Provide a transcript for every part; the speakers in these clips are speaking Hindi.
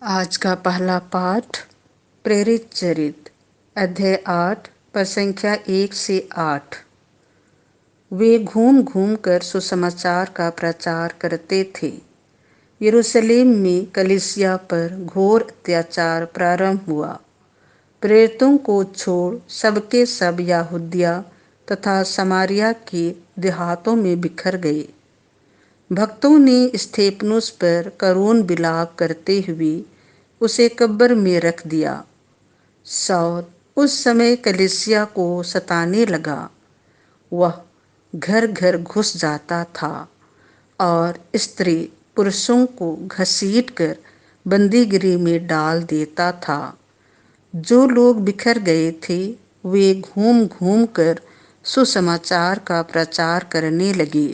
आज का पहला पाठ प्रेरित चरित अध्याय 8 पर संख्या 1 से 8। वे घूम घूम कर सुसमाचार का प्रचार करते थे। यरूशलेम में कलीसिया पर घोर अत्याचार प्रारंभ हुआ। प्रेरितों को छोड़ सबके सब यहूदिया तथा समारिया के देहातों में बिखर गए। भक्तों ने स्तेफनुस पर करुण विलाप करते हुए उसे कब्र में रख दिया। शाऊल उस समय कलीसिया को सताने लगा। वह घर घर घुस जाता था और स्त्री पुरुषों को घसीटकर बंदीगिरी में डाल देता था। जो लोग बिखर गए थे वे घूम घूम कर सुसमाचार का प्रचार करने लगे।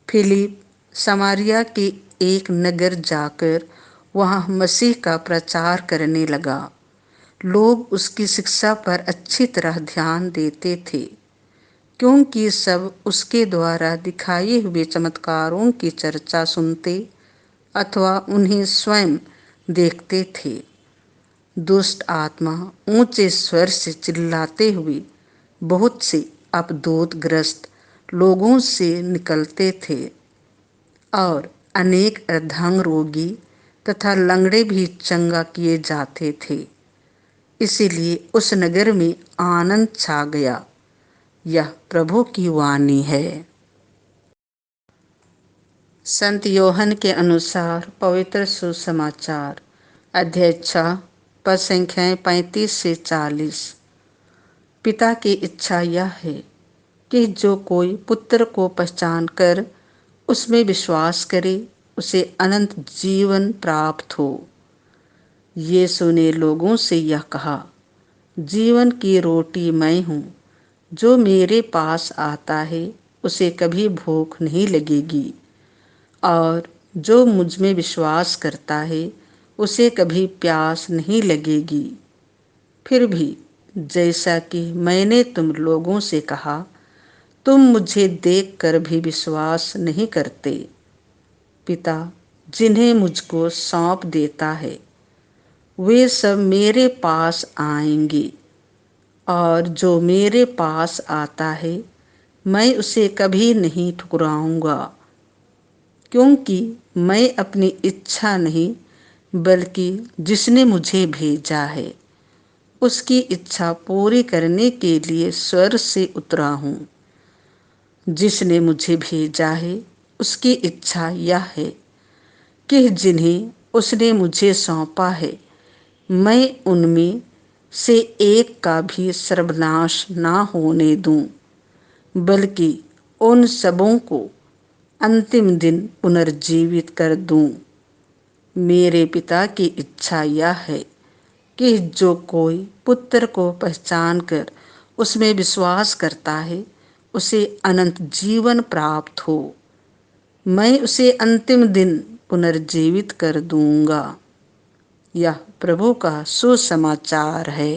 फिलिप समारिया के एक नगर जाकर वहाँ मसीह का प्रचार करने लगा। लोग उसकी शिक्षा पर अच्छी तरह ध्यान देते थे, क्योंकि सब उसके द्वारा दिखाए हुए चमत्कारों की चर्चा सुनते अथवा उन्हें स्वयं देखते थे। दुष्ट आत्मा ऊंचे स्वर से चिल्लाते हुए बहुत से अपदोतग्रस्त लोगों से निकलते थे और अनेक अर्धांग रोगी तथा लंगड़े भी चंगा किए जाते थे। इसीलिए उस नगर में आनंद छा गया। यह प्रभु की वाणी है। संत योहन के अनुसार पवित्र सुसमाचार अध्याय 6 पद संख्याएं 35 से 40। पिता की इच्छा यह है कि जो कोई पुत्र को पहचान कर उसमें विश्वास करे उसे अनंत जीवन प्राप्त हो। यीशु ने लोगों से यह कहा, जीवन की रोटी मैं हूँ। जो मेरे पास आता है उसे कभी भूख नहीं लगेगी और जो मुझ में विश्वास करता है उसे कभी प्यास नहीं लगेगी। फिर भी जैसा कि मैंने तुम लोगों से कहा, तुम मुझे देखकर भी विश्वास नहीं करते। पिता जिन्हें मुझको सौंप देता है वे सब मेरे पास आएंगे और जो मेरे पास आता है मैं उसे कभी नहीं ठुकराऊंगा, क्योंकि मैं अपनी इच्छा नहीं बल्कि जिसने मुझे भेजा है उसकी इच्छा पूरी करने के लिए स्वर्ग से उतरा हूँ। जिसने मुझे भेजा है उसकी इच्छा यह है कि जिन्हें उसने मुझे सौंपा है मैं उनमें से एक का भी सर्वनाश ना होने दूं, बल्कि उन सबों को अंतिम दिन पुनर्जीवित कर दूं। मेरे पिता की इच्छा यह है कि जो कोई पुत्र को पहचान कर उसमें विश्वास करता है उसे अनंत जीवन प्राप्त हो। मैं उसे अंतिम दिन पुनर्जीवित कर दूंगा। यह प्रभु का सुसमाचार है।